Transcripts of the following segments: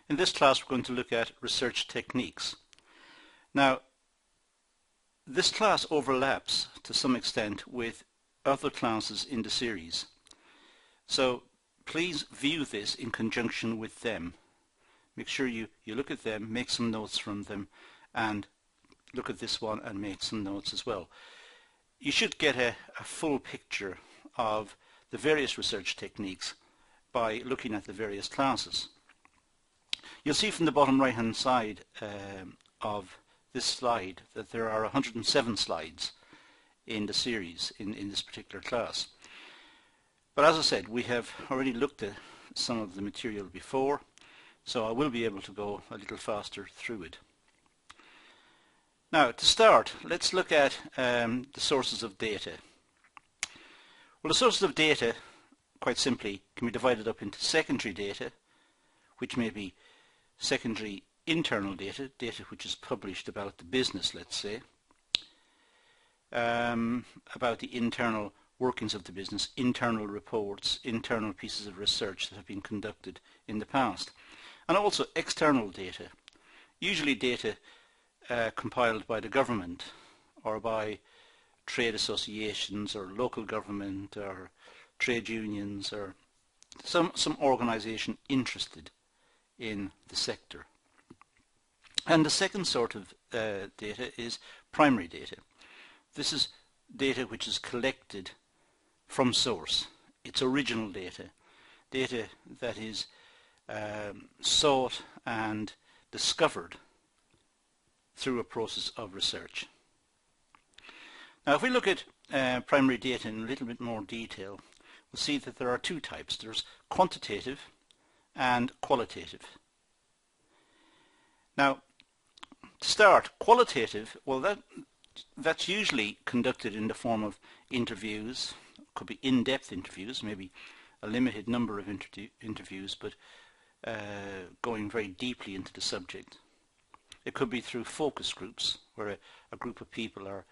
In this class we're going to look at research techniques. Now, this class overlaps to some extent with other classes in the series. So please view this in conjunction with them. Make sure you look at them, make some notes from them, and look at this one and make some notes as well. You should get a full picture of the various research techniques by looking at the various classes. You'll see from the bottom right hand side of this slide that there are 107 slides in the series in this particular class. But as I said, we have already looked at some of the material before, so I will be able to go a little faster through it. Now, to start, let's look at the sources of data. Well, the sources of data, quite simply, can be divided up into secondary data, which may be secondary internal data, data which is published about the business, let's say, about the internal workings of the business, internal reports, internal pieces of research that have been conducted in the past, and also external data, usually data compiled by the government or by trade associations or local government or trade unions or some organisation interested in the sector. And the second sort of data is primary data. This is data which is collected from source. It's original data, data that is sought and discovered through a process of research. Now, if we look at primary data in a little bit more detail, we'll see that there are two types. There's quantitative and qualitative. Now, to start, qualitative, well, that's usually conducted in the form of interviews. It could be in-depth interviews, maybe a limited number of interviews, but going very deeply into the subject. It could be through focus groups, where a group of people are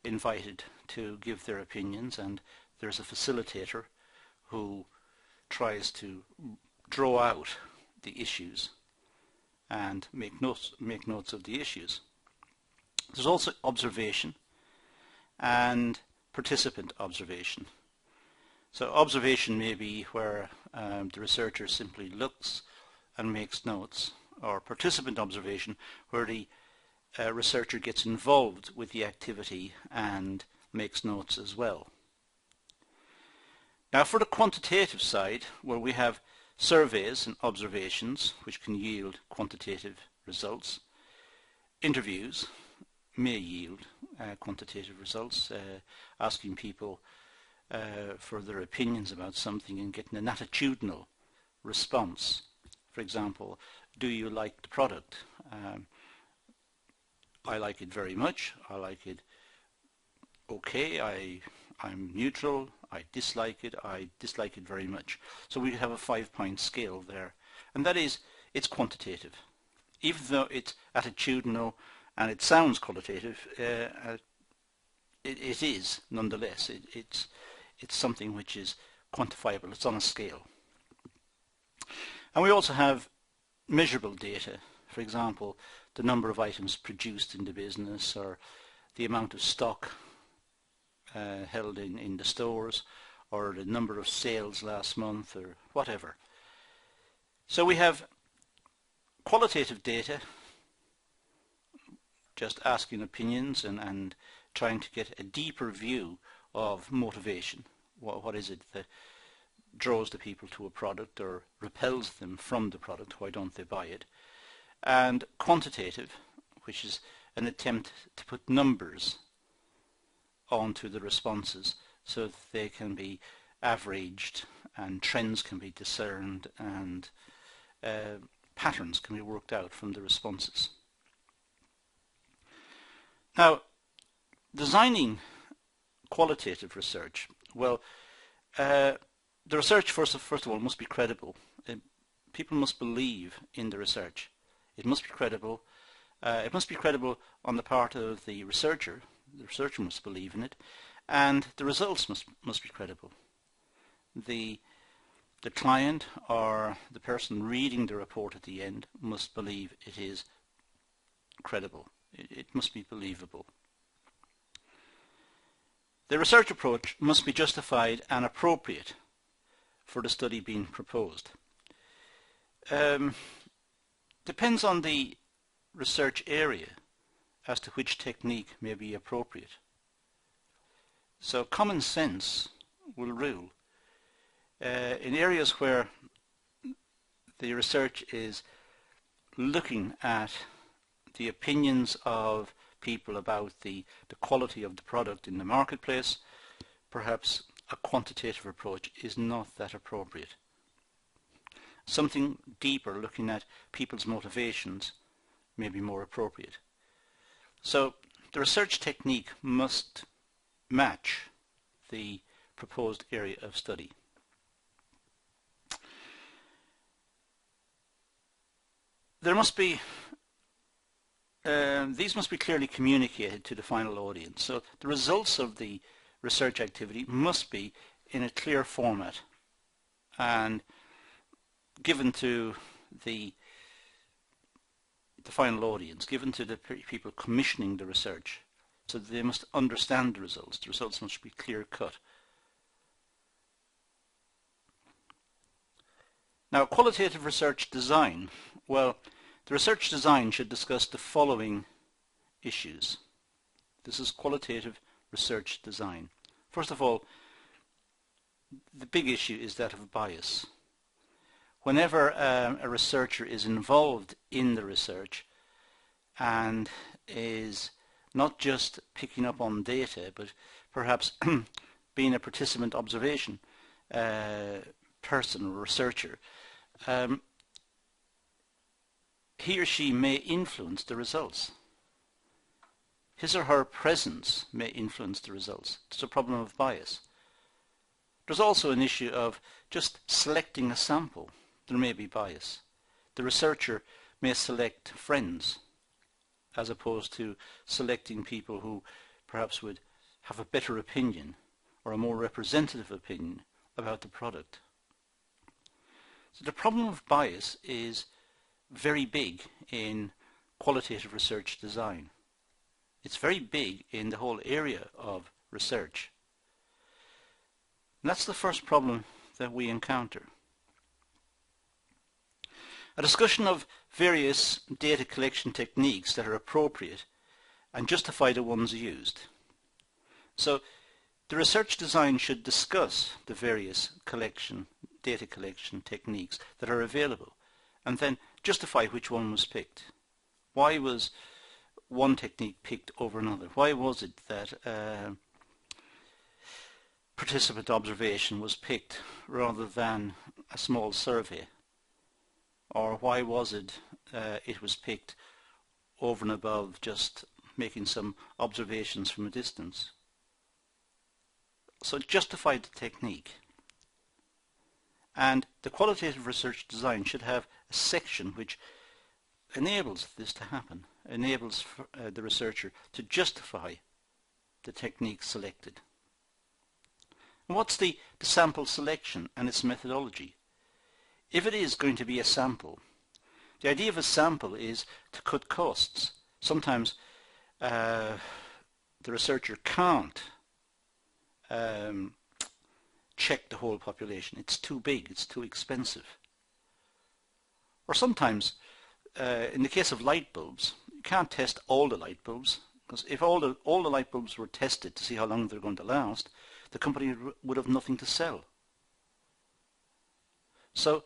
invited to give their opinions, and there's a facilitator who tries to draw out the issues and make notes of the issues. There's also observation and participant observation. So observation may be where the researcher simply looks and makes notes, or participant observation where the researcher gets involved with the activity and makes notes as well. Now, for the quantitative side, where we have surveys and observations which can yield quantitative results, interviews may yield quantitative results, asking people for their opinions about something and getting an attitudinal response. For example, do you like the product? I like it very much. I like it okay. I'm neutral. I dislike it. I dislike it very much. So we have a 5-point scale there, and that is, it's quantitative. Even though it's attitudinal and it sounds qualitative, it is nonetheless. It's something which is quantifiable. It's on a scale. And we also have measurable data. For example, the number of items produced in the business, or the amount of stock held in the stores, or the number of sales last month, or whatever. So we have qualitative data, just asking opinions and trying to get a deeper view of motivation. What is it that draws the people to a product or repels them from the product? Why don't they buy it? And quantitative, which is an attempt to put numbers onto the responses so that they can be averaged and trends can be discerned and patterns can be worked out from the responses. Now, designing qualitative research, well, the research first of all must be credible. People must believe in the research. It must be credible. It must be credible on the part of the researcher. The researcher must believe in it, and the results must be credible. The The client or the person reading the report at the end must believe it is credible. It must be believable. The research approach must be justified and appropriate for the study being proposed. Depends on the research area as to which technique may be appropriate. So common sense will rule. In areas where the research is looking at the opinions of people about the quality of the product in the marketplace, perhaps a quantitative approach is not that appropriate. Something deeper, looking at people's motivations, may be more appropriate. So the research technique must match the proposed area of study. There must be these must be clearly communicated to the final audience. So the results of the research activity must be in a clear format and given to the final audience, given to the people commissioning the research, so that they must understand the results. The results must be clear cut. Now, qualitative research design. Well, the research design should discuss the following issues. This is qualitative research design. First of all, the big issue is that of bias. Whenever a researcher is involved in the research and is not just picking up on data, but perhaps being a participant observation person or researcher, he or she may influence the results. His or her presence may influence the results. It's a problem of bias. There's also an issue of just selecting a sample. There may be bias. The researcher may select friends as opposed to selecting people who perhaps would have a better opinion or a more representative opinion about the product. So the problem of bias is very big in qualitative research design. It's very big in the whole area of research. And that's the first problem that we encounter. A discussion of various data collection techniques that are appropriate and justify the ones used. So the research design should discuss the various data collection techniques that are available and then justify which one was picked. Why was one technique picked over another? Why was it that participant observation was picked rather than a small survey? Or why was it it was picked over and above just making some observations from a distance? So justify the technique. And the qualitative research design should have a section which enables this to happen, enables the researcher to justify the technique selected. And what's the sample selection and its methodology? If it is going to be a sample, the idea of a sample is to cut costs. Sometimes the researcher can't check the whole population. It's too big, it's too expensive. Or sometimes, in the case of light bulbs, you can't test all the light bulbs, because if all the light bulbs were tested to see how long they're going to last, the company would have nothing to sell. So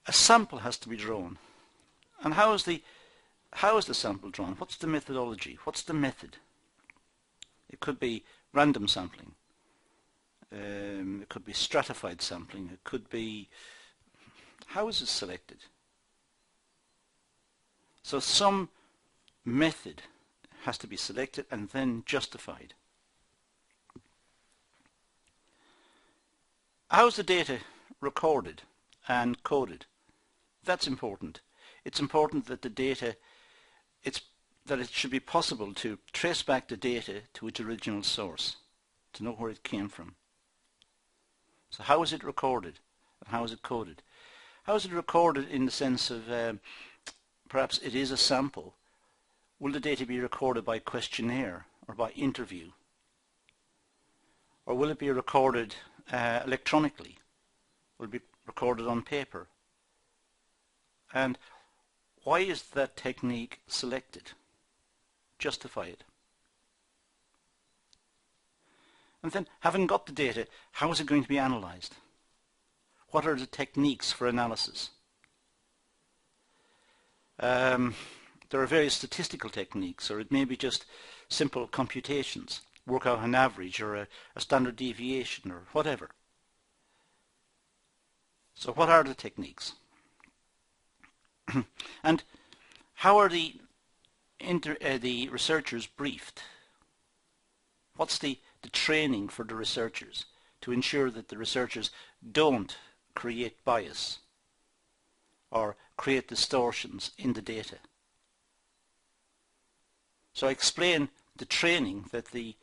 a sample has to be drawn. And how is the sample drawn? What's the methodology? What's the method? It could be random sampling. It could be stratified sampling. It could be... How is it selected? So some method has to be selected and then justified. How is the data recorded and coded? That's important. It's important that the data, that it should be possible to trace back the data to its original source, to know where it came from. So how is it recorded? How is it coded? How is it recorded in the sense of perhaps it is a sample? Will the data be recorded by questionnaire or by interview? Or will it be recorded electronically? Will it be recorded on paper? And why is that technique selected? Justify it. And then, having got the data, how is it going to be analysed? What are the techniques for analysis? There are various statistical techniques, or it may be just simple computations, work out an average or a standard deviation or whatever. So what are the techniques? And how are the researchers briefed? What's the training for the researchers to ensure that the researchers don't create bias or create distortions in the data? So I explain the training that the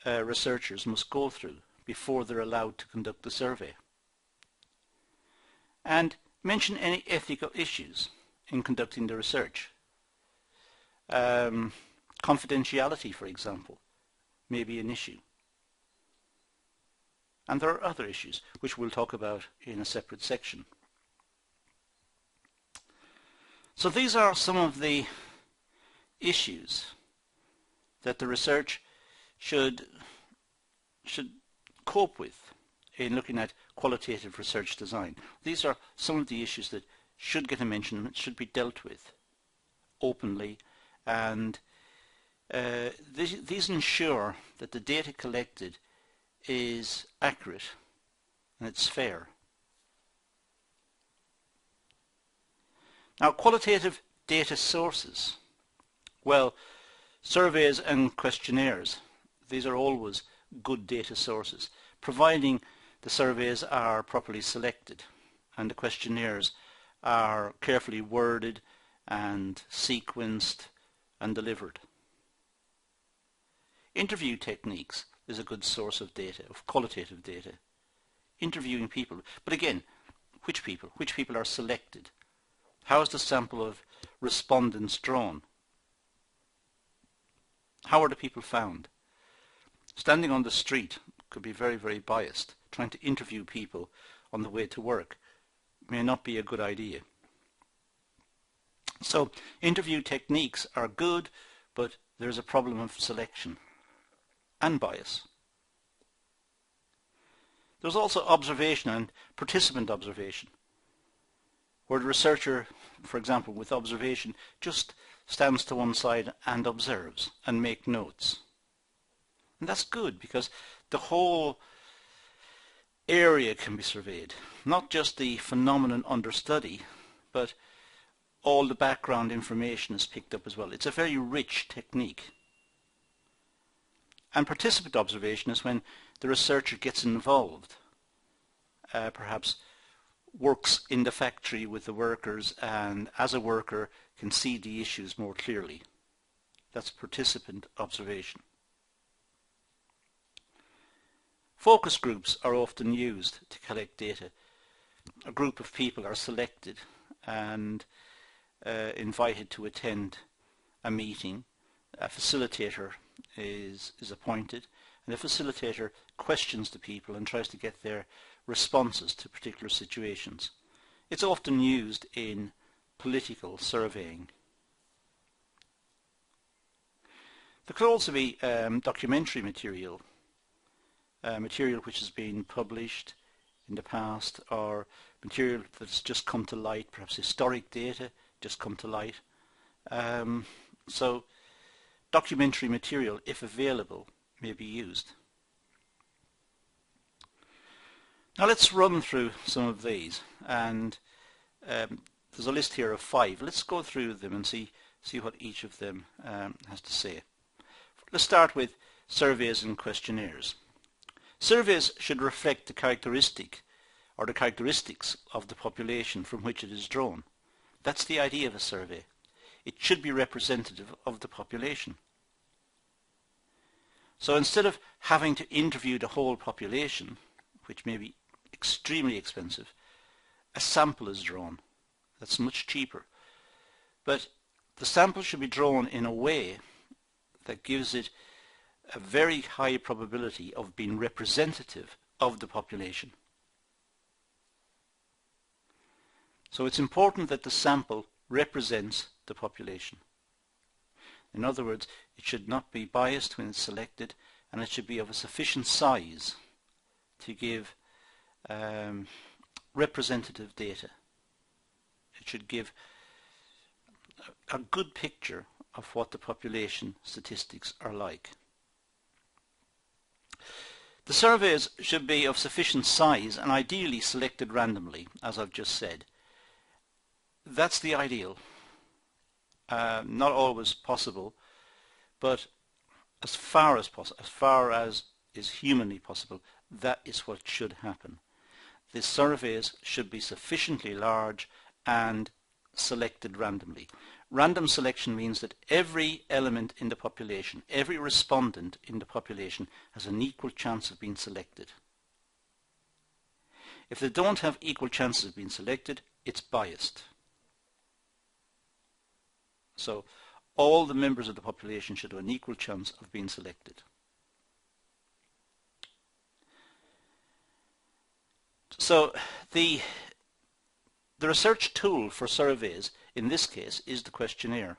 researchers must go through before they're allowed to conduct the survey. And mention any ethical issues in conducting the research. Confidentiality, for example, may be an issue. And there are other issues which we'll talk about in a separate section. So these are some of the issues that the research should cope with in looking at qualitative research design. These are some of the issues that should get a mention and should be dealt with openly, and these ensure that the data collected is accurate and it's fair. Now, qualitative data sources. Well, surveys and questionnaires, these are always good data sources, providing the surveys are properly selected and the questionnaires are carefully worded and sequenced and delivered. Interview techniques is a good source of data, of qualitative data. Interviewing people, but again, which people? Which people are selected? How is the sample of respondents drawn? How are the people found? Standing on the street could be very, very biased. Trying to interview people on the way to work may not be a good idea. So interview techniques are good, but there's a problem of selection and bias. There's also observation and participant observation, where the researcher, for example, with observation, just stands to one side and observes and make notes. And that's good because the whole area can be surveyed, not just the phenomenon under study, but all the background information is picked up as well. It's a very rich technique. And participant observation is when the researcher gets involved, perhaps works in the factory with the workers and as a worker can see the issues more clearly. That's participant observation. Focus groups are often used to collect data. A group of people are selected and invited to attend a meeting. A facilitator is appointed, and the facilitator questions the people and tries to get their responses to particular situations. It's often used in political surveying. There could also be documentary material, material which has been published in the past, or material that's just come to light, perhaps historic data just come to light. So documentary material, if available, may be used. Now let's run through some of these, and there's a list here of 5. Let's go through them and see what each of them has to say. Let's start with surveys and questionnaires. Surveys should reflect the characteristic or the characteristics of the population from which it is drawn. That's the idea of a survey. It should be representative of the population. So instead of having to interview the whole population, which may be extremely expensive, a sample is drawn. That's much cheaper. But the sample should be drawn in a way that gives it a very high probability of being representative of the population. So it's important that the sample represents the population. In other words, it should not be biased when it's selected, and it should be of a sufficient size to give representative data. It should give a good picture of what the population statistics are like. The surveys should be of sufficient size and ideally selected randomly, as I've just said. That's the ideal. Not always possible, but as far as is humanly possible, that is what should happen. The surveys should be sufficiently large and selected randomly. Random selection means that every element in the population, every respondent in the population has an equal chance of being selected. If they don't have equal chances of being selected, it's biased. So all the members of the population should have an equal chance of being selected. So the research tool for surveys in this case is the questionnaire.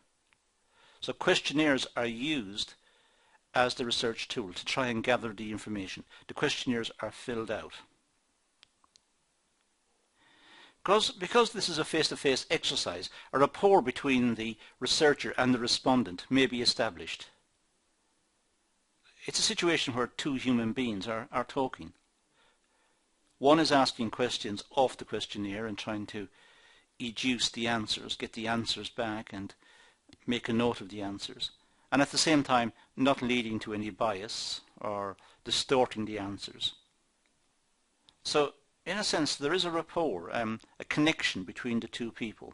So questionnaires are used as the research tool to try and gather the information. The questionnaires are filled out. Because this is a face-to-face exercise, a rapport between the researcher and the respondent may be established. It's a situation where two human beings are talking. One is asking questions off the questionnaire and trying to educe the answers, get the answers back and make a note of the answers. And at the same time, not leading to any bias or distorting the answers. So, in a sense, there is a rapport, a connection between the two people.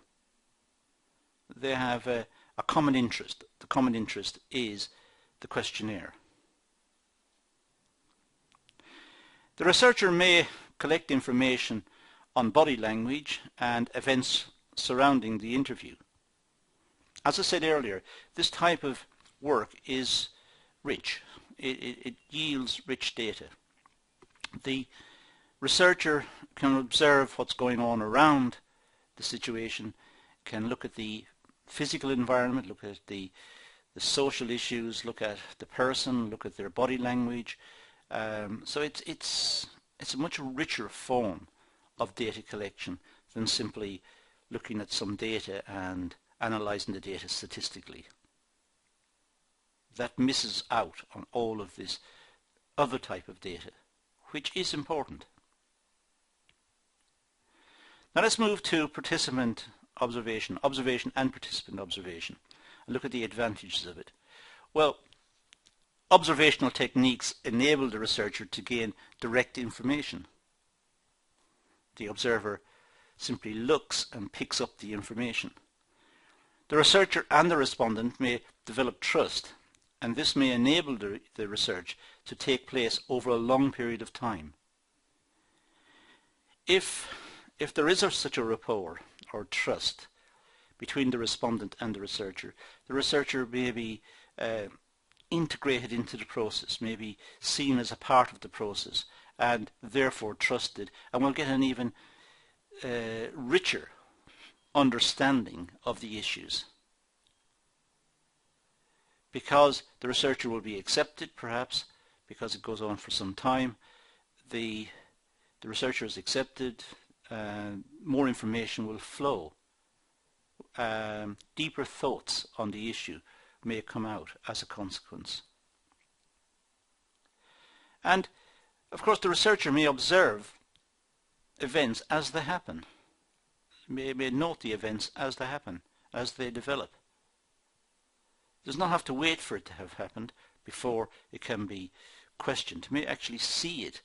They have a common interest. The common interest is the questionnaire. The researcher may collect information on body language and events surrounding the interview. As I said earlier, this type of work is rich. It yields rich data. The researcher can observe what's going on around the situation, can look at the physical environment, look at the social issues, look at the person, look at their body language. So it's a much richer form of data collection than simply looking at some data and analysing the data statistically. That misses out on all of this other type of data, which is important. Now let's move to participant observation and participant observation, and look at the advantages of it. Well, observational techniques enable the researcher to gain direct information. The observer simply looks and picks up the information. The researcher and the respondent may develop trust, and this may enable the research to take place over a long period of time. If there is such a rapport or trust between the respondent and the researcher may be integrated into the process, may be seen as a part of the process and therefore trusted, and will get an even richer understanding of the issues. Because the researcher will be accepted, perhaps, because it goes on for some time, the researcher is accepted, more information will flow. Deeper thoughts on the issue may come out as a consequence. And of course the researcher may observe events as they happen, may note the events as they happen, as they develop. Does not have to wait for it to have happened before it can be questioned. May actually see it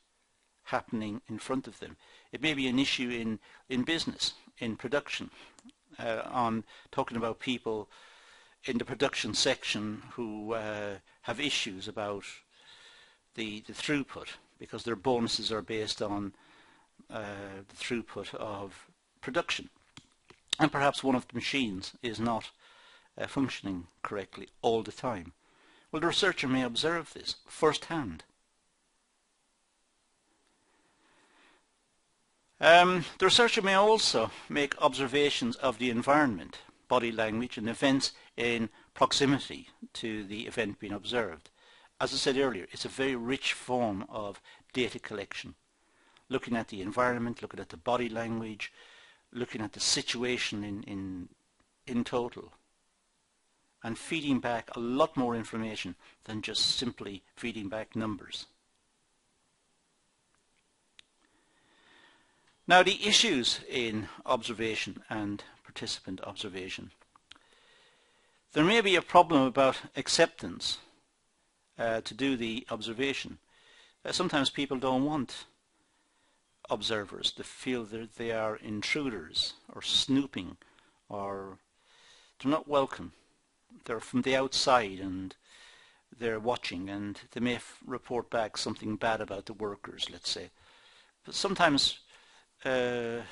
happening in front of them. It may be an issue in business, in production, on talking about people in the production section who have issues about the throughput, because their bonuses are based on the throughput of production, and perhaps one of the machines is not functioning correctly all the time. Well, the researcher may observe this firsthand. The researcher may also make observations of the environment, body language and events in proximity to the event being observed. As I said earlier, it's a very rich form of data collection, looking at the environment, looking at the body language, looking at the situation in total, and feeding back a lot more information than just simply feeding back numbers. Now, the issues in observation and participant observation. There may be a problem about acceptance to do the observation. Sometimes people don't want observers to feel that they are intruders or snooping, or they're not welcome. They're from the outside and they're watching, and they may report back something bad about the workers, let's say. But sometimes the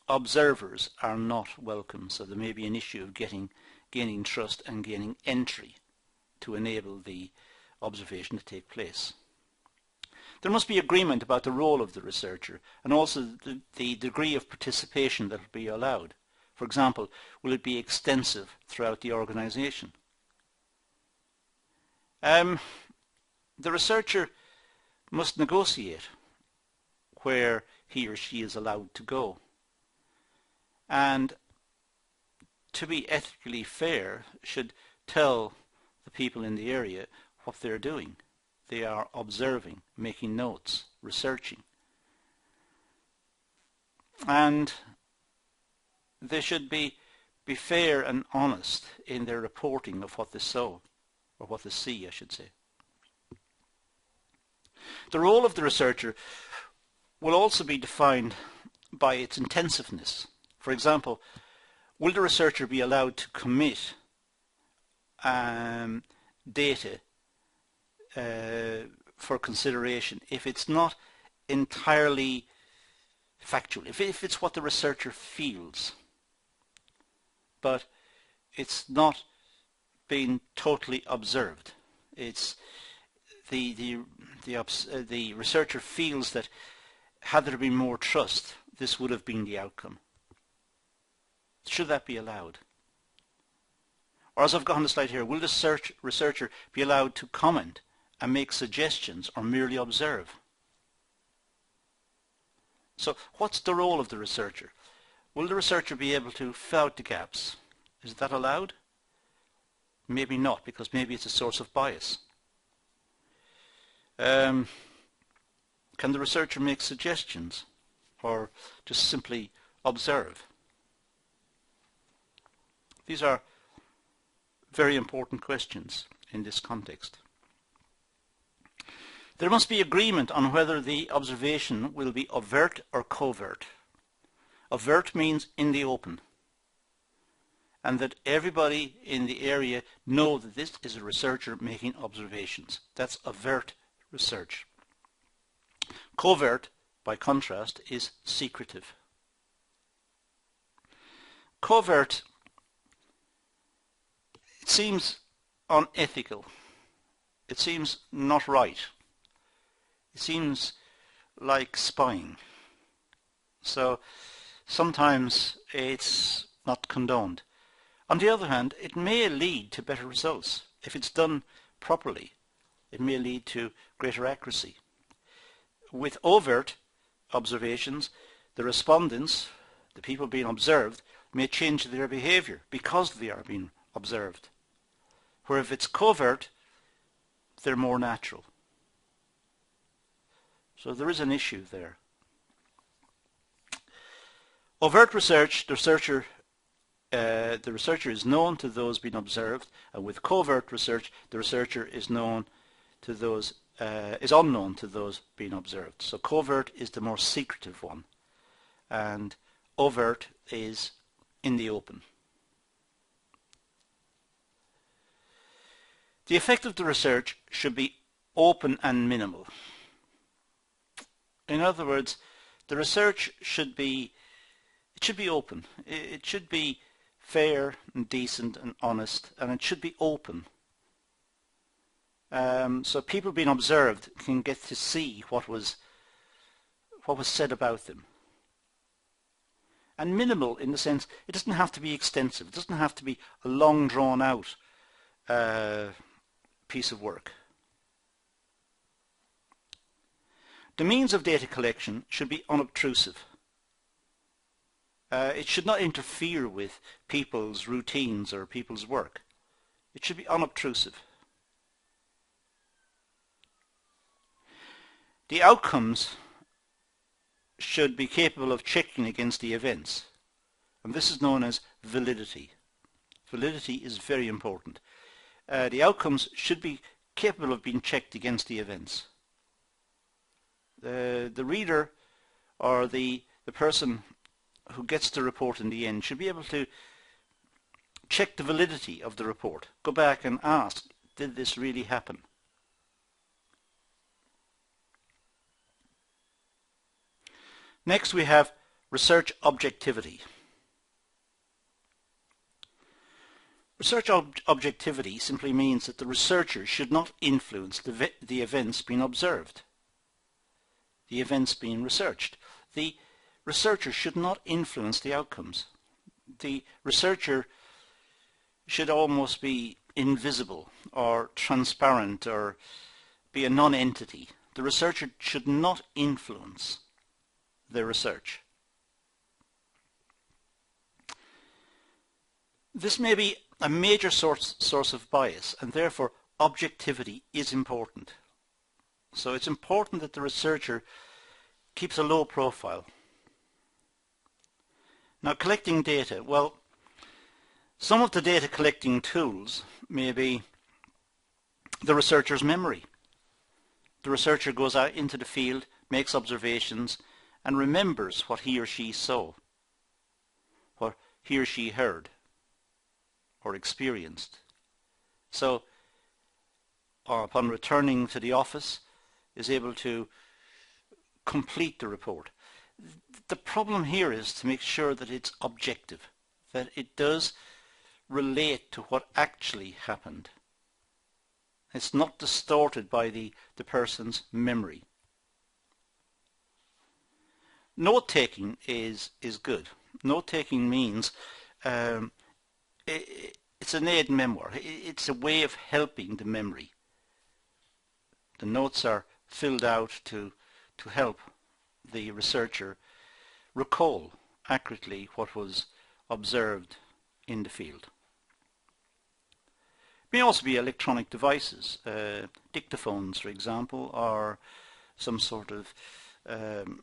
observers are not welcome, so there may be an issue of gaining trust and gaining entry to enable the observation to take place. There must be agreement about the role of the researcher and also the degree of participation that will be allowed. For example, will it be extensive throughout the organization? The researcher must negotiate where he or she is allowed to go. And to be ethically fair, should tell the people in the area what they're doing. They are observing, making notes, researching. And they should be fair and honest in their reporting of what they saw, or what they see, I should say. The role of the researcher will also be defined by its intensiveness. For example, will the researcher be allowed to commit data for consideration if it's not entirely factual, if it's what the researcher feels, but it's not being totally observed. It's the researcher feels that had there been more trust, this would have been the outcome. Should that be allowed? Or, as I've got on the slide here, will the researcher be allowed to comment and make suggestions or merely observe? So what's the role of the researcher? Will the researcher be able to fill out the gaps? Is that allowed? Maybe not, because maybe it's a source of bias. Can the researcher make suggestions or just simply observe? These are very important questions in this context. There must be agreement on whether the observation will be overt or covert. Overt means in the open, and that everybody in the area know that this is a researcher making observations. That's overt research. Covert, by contrast, is secretive. Covert, it seems unethical. It seems not right. It seems like spying. So sometimes it's not condoned. On the other hand, it may lead to better results. If it's done properly, it may lead to greater accuracy. With overt observations, the respondents, the people being observed, may change their behavior because they are being observed. Where if it's covert, they're more natural. So there is an issue there. Overt research, the researcher is known to those being observed, and with covert research, the researcher is known to those is unknown to those being observed. So covert is the more secretive one, and overt is in the open. The effect of the research should be open and minimal. In other words, The research should be open. It should be fair and decent and honest, and it should be open. So people being observed can get to see what was said about them. And minimal in the sense, it doesn't have to be extensive. It doesn't have to be a long drawn out piece of work. The means of data collection should be unobtrusive. It should not interfere with people's routines or people's work. It should be unobtrusive. The outcomes should be capable of checking against the events, and this is known as validity. Validity is very important. The outcomes should be capable of being checked against the events. The reader or the person who gets the report in the end should be able to check the validity of the report. Go back and ask, did this really happen? Next we have research objectivity. Research objectivity simply means that the researcher should not influence the events being observed, the events being researched. The researcher should not influence the outcomes. The researcher should almost be invisible or transparent or be a non-entity. The researcher should not influence the research. This may be a major source of bias, and therefore objectivity is important. So it's important that the researcher keeps a low profile. Now, collecting data. Well, some of the data collecting tools may be the researcher's memory. The researcher goes out into the field, makes observations, and remembers what he or she saw, what he or she heard or experienced. So upon returning to the office is able to complete the report. The problem here is to make sure that it's objective, that it does relate to what actually happened. It's not distorted by the person's memory. Note-taking is good. Note-taking means it's an aid memoir. It's a way of helping the memory. The notes are filled out to help the researcher recall accurately what was observed in the field. It may also be electronic devices, dictaphones for example, or some sort of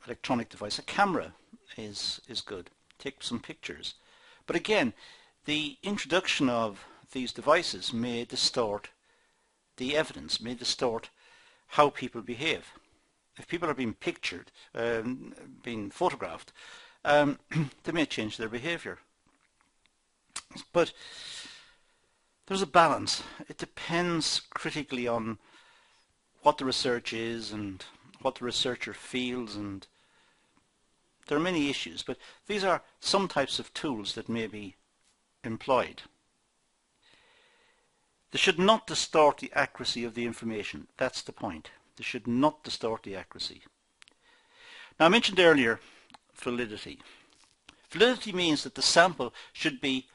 electronic device. A camera is good. Take some pictures. But again, the introduction of these devices may distort the evidence, may distort how people behave. If people are being pictured, being photographed, they may change their behavior. But there's a balance. It depends critically on what the research is and what the researcher feels, and there are many issues, but these are some types of tools that may be employed. They should not distort the accuracy of the information. That's the point. They should not distort the accuracy. Now, I mentioned earlier validity. Validity means that the sample should be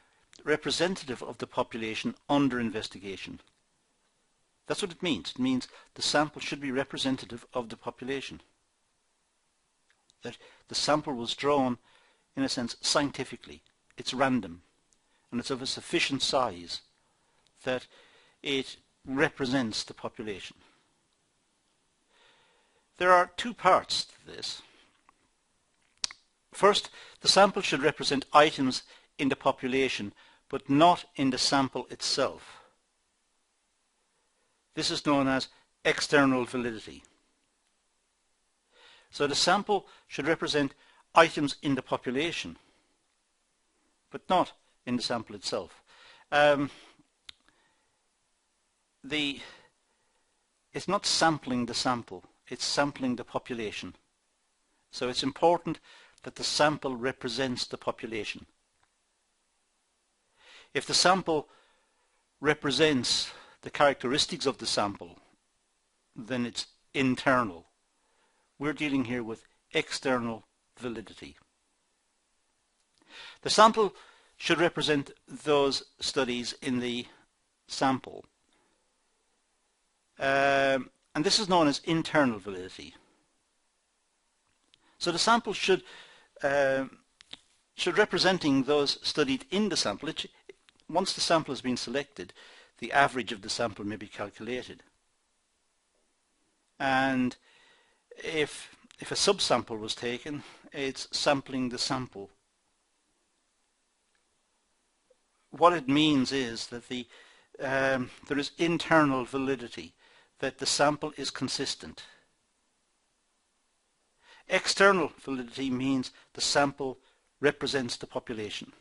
representative of the population under investigation. That's what it means. It means the sample should be representative of the population. That the sample was drawn, in a sense, scientifically. It's random, and it's of a sufficient size that it represents the population. There are two parts to this. First, the sample should represent items in the population, but not in the sample itself. This is known as external validity. So the sample should represent items in the population, but not in the sample itself. It's not sampling the sample, it's sampling the population. So it's important that the sample represents the population. If the sample represents the characteristics of the sample, then it's internal. We're dealing here with external validity. The sample should represent those studies in the sample. And this is known as internal validity. So the sample should representing those studied in the sample. Once the sample has been selected, the average of the sample may be calculated. And if a subsample was taken, it's sampling the sample. What it means is that there is internal validity, that the sample is consistent. External validity means the sample represents the population.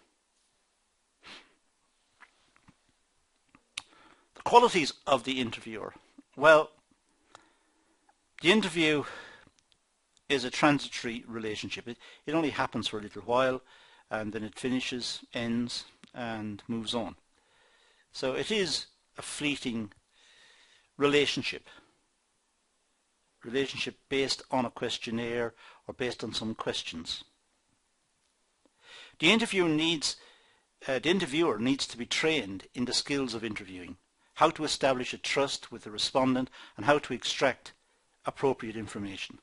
The qualities of the interviewer. Well, the interview is a transitory relationship. It only happens for a little while, and then it finishes, ends, and moves on. So it is a fleeting relationship based on a questionnaire or based on some questions. The interviewer needs to be trained in the skills of interviewing, how to establish a trust with the respondent, and how to extract appropriate information.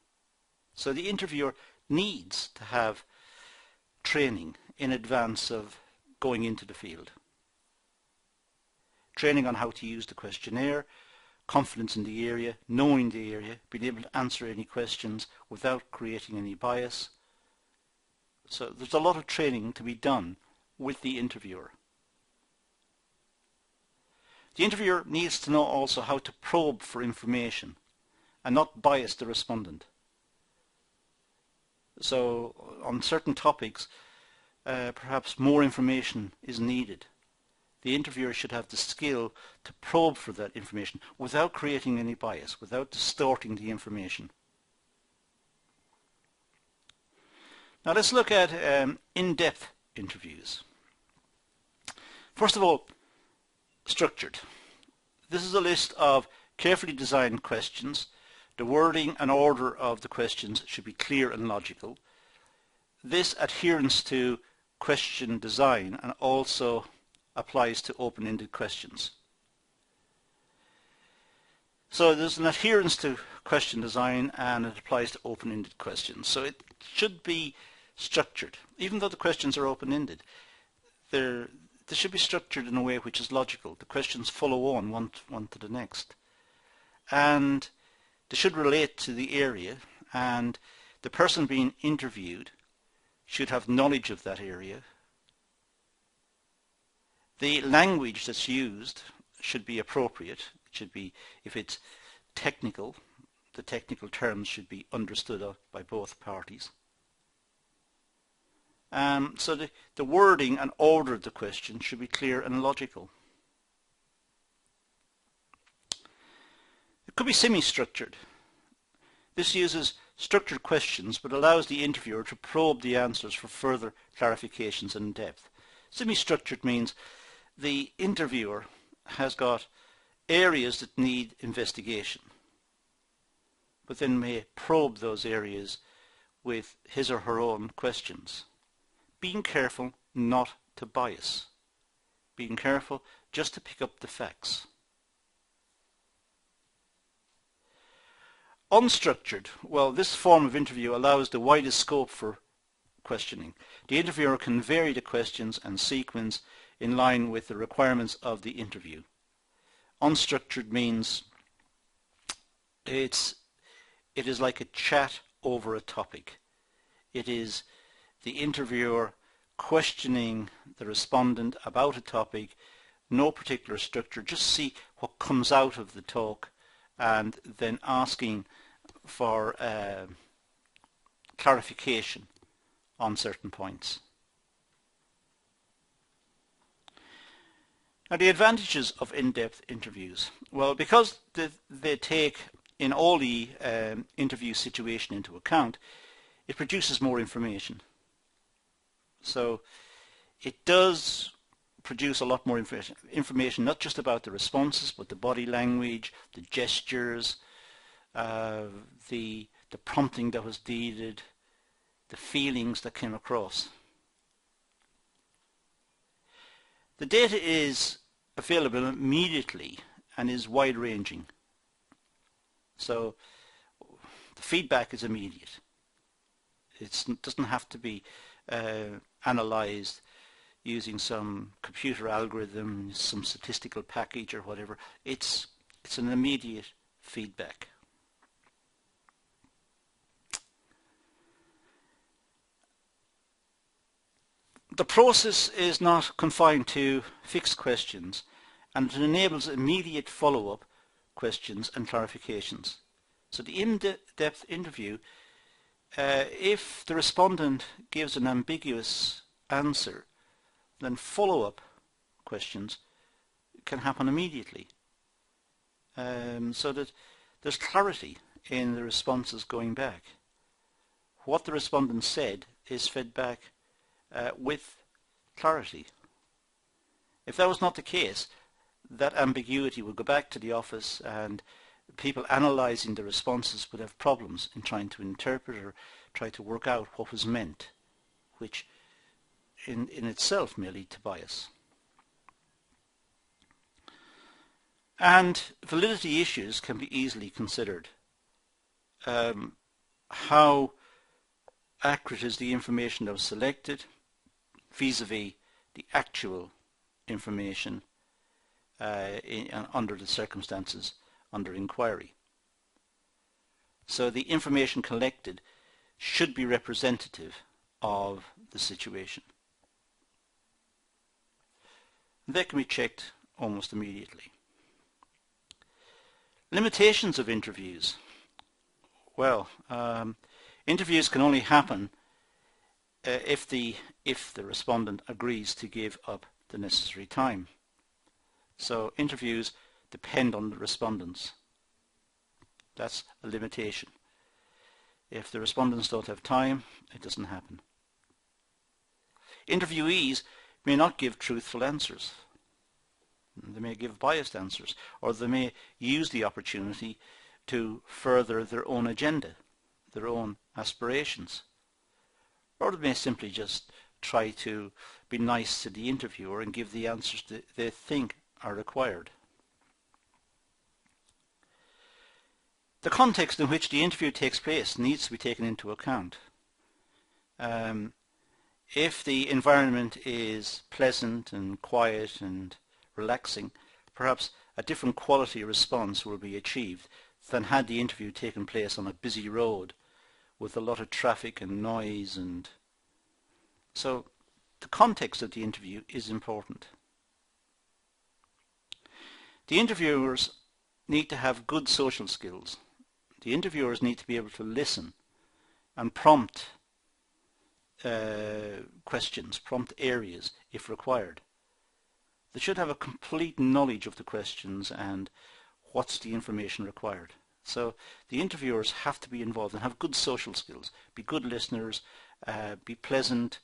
So the interviewer needs to have training in advance of going into the field. Training on how to use the questionnaire, confidence in the area, knowing the area, being able to answer any questions without creating any bias. So there's a lot of training to be done with the interviewer. The interviewer needs to know also how to probe for information and not bias the respondent. So on certain topics, perhaps more information is needed. The interviewer should have the skill to probe for that information without creating any bias, without distorting the information. Now let's look at in-depth interviews. First of all, structured. This is a list of carefully designed questions. The wording and order of the questions should be clear and logical. This adherence to question design and also applies to open-ended questions. So there's an adherence to question design and it applies to open-ended questions. So it should be structured. Even though the questions are open-ended, they should be structured in a way which is logical. The questions follow on one to the next. And they should relate to the area, and the person being interviewed should have knowledge of that area. The language that's used should be appropriate. It should be, if it's technical, the technical terms should be understood by both parties. So the wording and order of the question should be clear and logical. It could be semi-structured. This uses structured questions but allows the interviewer to probe the answers for further clarifications in depth. Semi-structured means the interviewer has got areas that need investigation, but then may probe those areas with his or her own questions. Being careful not to bias. Being careful just to pick up the facts. Unstructured. Well, this form of interview allows the widest scope for questioning. The interviewer can vary the questions and sequence in line with the requirements of the interview. Unstructured means it is like a chat over a topic. It is the interviewer questioning the respondent about a topic, no particular structure, just see what comes out of the talk and then asking for clarification on certain points. Now, the advantages of in-depth interviews. Well, because they take in all the interview situation into account, it produces more information. So it does produce a lot more information, not just about the responses, but the body language, the gestures, the prompting that was needed, the feelings that came across. The data is available immediately and is wide-ranging. So the feedback is immediate. It doesn't have to be analysed using some computer algorithm, some statistical package or whatever. It's an immediate feedback. The process is not confined to fixed questions, and it enables immediate follow-up questions and clarifications. So the in-depth interview, if the respondent gives an ambiguous answer, then follow-up questions can happen immediately, so that there's clarity in the responses going back. What the respondent said is fed back with clarity. If that was not the case, that ambiguity would go back to the office, and people analysing the responses would have problems in trying to interpret or try to work out what was meant, which in itself may lead to bias. And validity issues can be easily considered. How accurate is the information that was selected vis-a-vis the actual information under the circumstances under inquiry. So the information collected should be representative of the situation. That can be checked almost immediately. Limitations of interviews. Well, interviews can only happen if the respondent agrees to give up the necessary time. So interviews depend on the respondents. That's a limitation. If the respondents don't have time, it doesn't happen. Interviewees may not give truthful answers. They may give biased answers, or they may use the opportunity to further their own agenda, their own aspirations. Or they may simply just try to be nice to the interviewer and give the answers that they think are required. The context in which the interview takes place needs to be taken into account. If the environment is pleasant and quiet and relaxing, perhaps a different quality response will be achieved than had the interview taken place on a busy road with a lot of traffic and noise. And so the context of the interview is important. The interviewers need to have good social skills. The interviewers need to be able to listen and prompt questions, prompt areas if required. They should have a complete knowledge of the questions and what's the information required. So the interviewers have to be involved and have good social skills, be good listeners, be pleasant,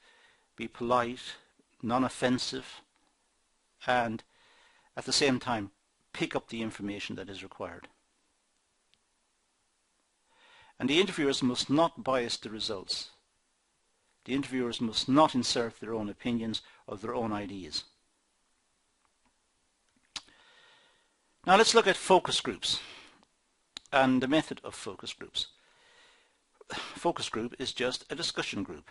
be polite, non-offensive, and at the same time pick up the information that is required. And the interviewers must not bias the results. The interviewers must not insert their own opinions or their own ideas. Now let's look at focus groups and the method of focus groups. Focus group is just a discussion group.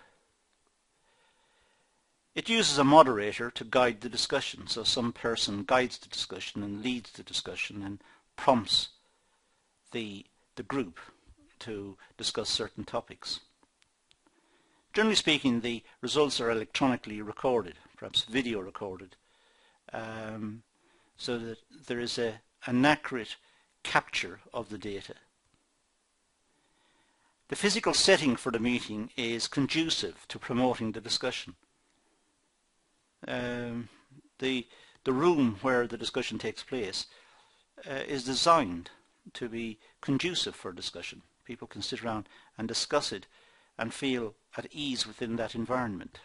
It uses a moderator to guide the discussion, so some person guides the discussion and leads the discussion and prompts the group to discuss certain topics. Generally speaking, the results are electronically recorded, perhaps video recorded, so that there is an accurate capture of the data. The physical setting for the meeting is conducive to promoting the discussion. The room where the discussion takes place is designed to be conducive for discussion. People can sit around and discuss it and feel at ease within that environment.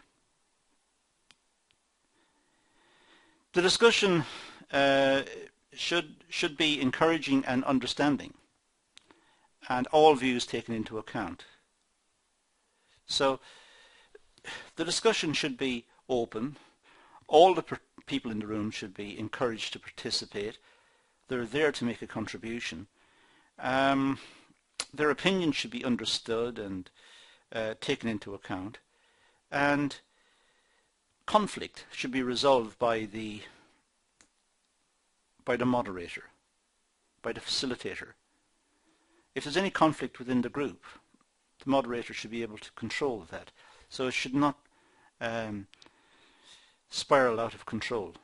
The discussion should be encouraging and understanding, and all views taken into account. So the discussion should be open. All the people in the room should be encouraged to participate. They're there to make a contribution. Their opinion should be understood and taken into account, and conflict should be resolved by the moderator, by the facilitator. If there's any conflict within the group, the moderator should be able to control that, so it should not spiral out of control.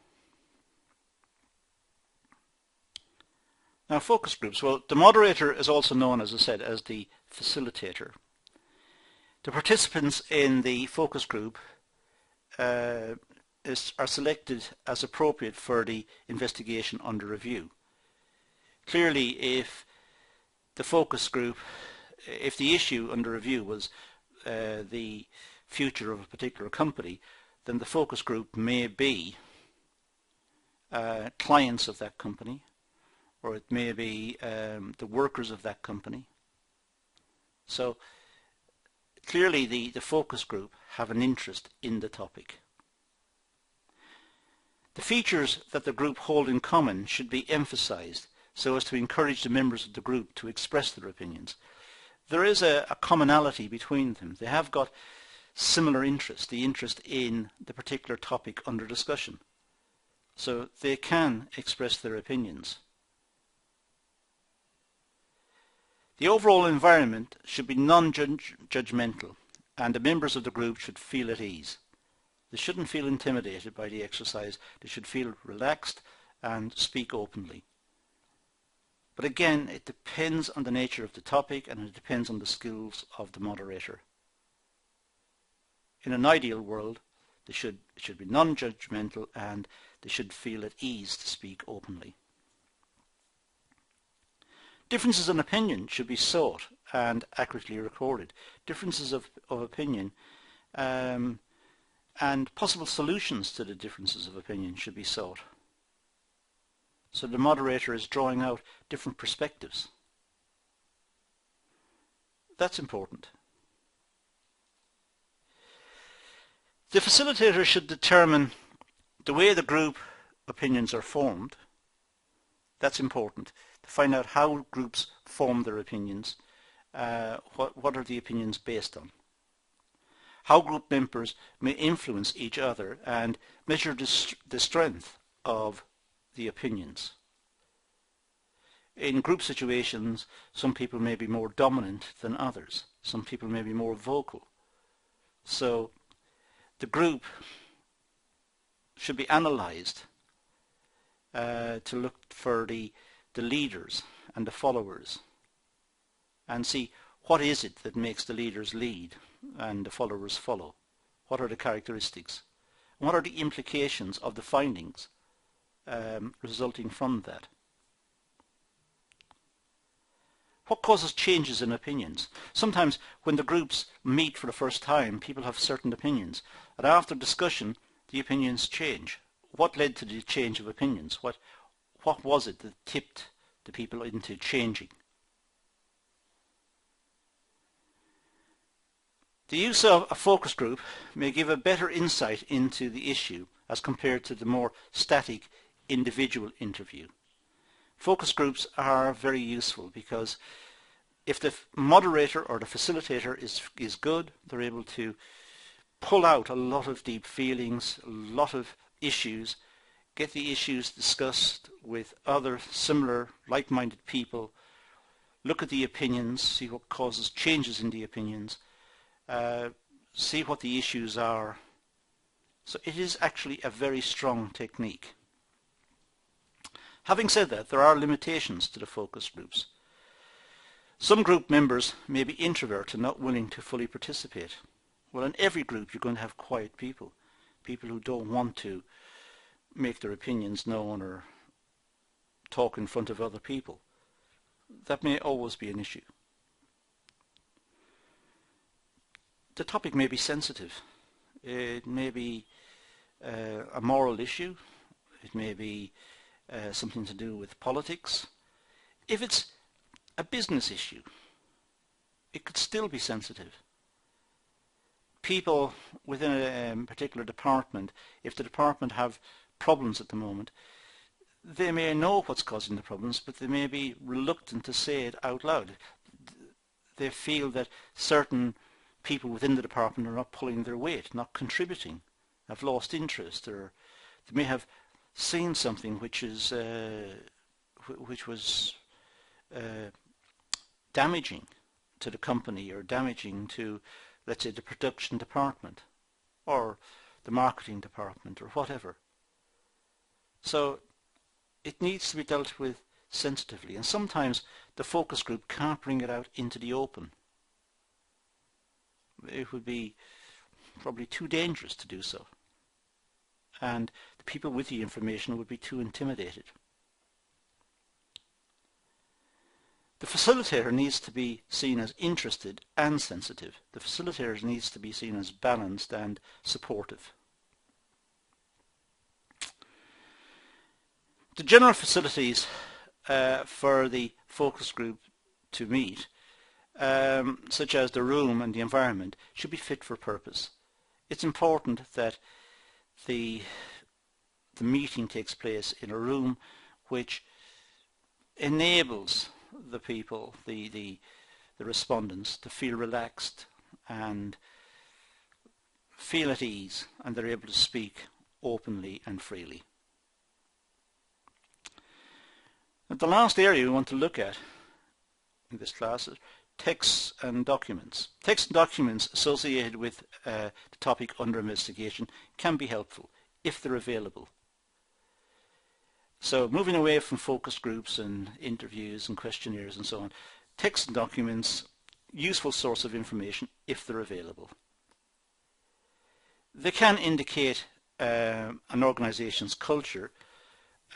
Now, focus groups. Well, the moderator is also known, as I said, as the facilitator. The participants in the focus group are selected as appropriate for the investigation under review. Clearly, if the focus group, if the issue under review was the future of a particular company, then the focus group may be clients of that company, or it may be the workers of that company. So clearly the focus group have an interest in the topic. The features that the group hold in common should be emphasized so as to encourage the members of the group to express their opinions. There is a commonality between them. They have got similar interests, the interest in the particular topic under discussion. So they can express their opinions. The overall environment should be non-judgmental, and the members of the group should feel at ease. They shouldn't feel intimidated by the exercise. They should feel relaxed and speak openly. But again, it depends on the nature of the topic, and it depends on the skills of the moderator. In an ideal world, it should be non-judgmental, and they should feel at ease to speak openly. Differences in opinion should be sought and accurately recorded. Differences of opinion and possible solutions to the differences of opinion should be sought. So the moderator is drawing out different perspectives. That's important. The facilitator should determine the way the group opinions are formed. That's important. To find out how groups form their opinions, what are the opinions based on, how group members may influence each other, and measure the strength of the opinions. In group situations, some people may be more dominant than others. Some people may be more vocal. So the group should be analysed to look for the leaders and the followers, and see what is it that makes the leaders lead and the followers follow. What are the characteristics? What are the implications of the findings resulting from that? What causes changes in opinions? Sometimes when the groups meet for the first time, people have certain opinions, and after discussion the opinions change. What led to the change of opinions? What was it that tipped the people into changing? The use of a focus group may give a better insight into the issue as compared to the more static individual interview. Focus groups are very useful because if the moderator or the facilitator is good, they're able to pull out a lot of deep feelings, a lot of issues, get the issues discussed with other similar like-minded people, look at the opinions, see what causes changes in the opinions, see what the issues are. So it is actually a very strong technique. Having said that, there are limitations to the focus groups. Some group members may be introverts and not willing to fully participate. Well, in every group you're going to have quiet people, people who don't want to make their opinions known or talk in front of other people. That may always be an issue. the topic may be sensitive. It may be a moral issue. It may be something to do with politics. If it's a business issue, it could still be sensitive. People within a particular department, if the department have problems at the moment, they may know what's causing the problems, but they may be reluctant to say it out loud. They feel that certain people within the department are not pulling their weight, not contributing, have lost interest, or they may have seen something which is which was damaging to the company, or damaging to, let's say, the production department or the marketing department or whatever. So it needs to be dealt with sensitively, and sometimes the focus group can't bring it out into the open. It would be probably too dangerous to do so, and the people with the information would be too intimidated. The facilitator needs to be seen as interested and sensitive. The facilitator needs to be seen as balanced and supportive. The general facilities for the focus group to meet, such as the room and the environment, should be fit for purpose. It's important that the meeting takes place in a room which enables the people, the respondents, to feel relaxed and feel at ease, and they're able to speak openly and freely. And the last area we want to look at in this class is texts and documents. Texts and documents associated with the topic under investigation can be helpful if they're available. So moving away from focus groups and interviews and questionnaires and so on, texts and documents, useful source of information if they're available. They can indicate an organization's culture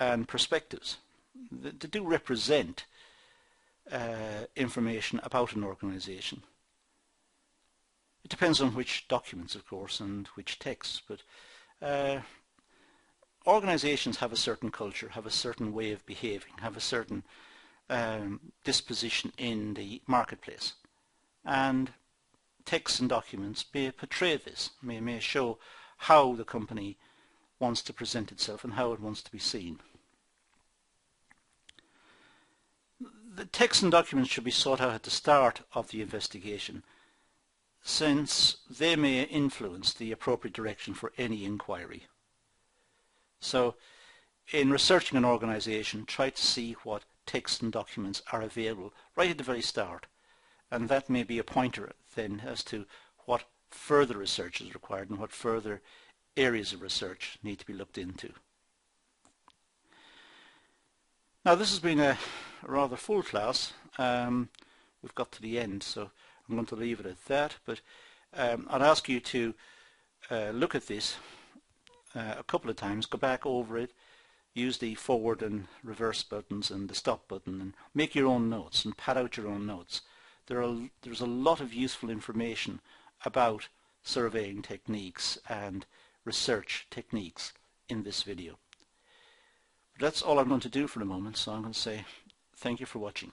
and perspectives. They do represent information about an organization. It depends on which documents, of course, and which texts, but organizations have a certain culture, have a certain way of behaving, have a certain disposition in the marketplace, and texts and documents may portray this, may show how the company wants to present itself and how it wants to be seen. The texts and documents should be sought out at the start of the investigation, since they may influence the appropriate direction for any inquiry. So in researching an organization, try to see what texts and documents are available right at the very start, and that may be a pointer then as to what further research is required and what further areas of research need to be looked into. Now, this has been a rather full class. We've got to the end, so I'm going to leave it at that, but I'd ask you to look at this a couple of times, go back over it, use the forward and reverse buttons and the stop button, and make your own notes and pad out your own notes. There's a lot of useful information about surveying techniques and research techniques in this video. But that's all I'm going to do for the moment, so I'm going to say thank you for watching.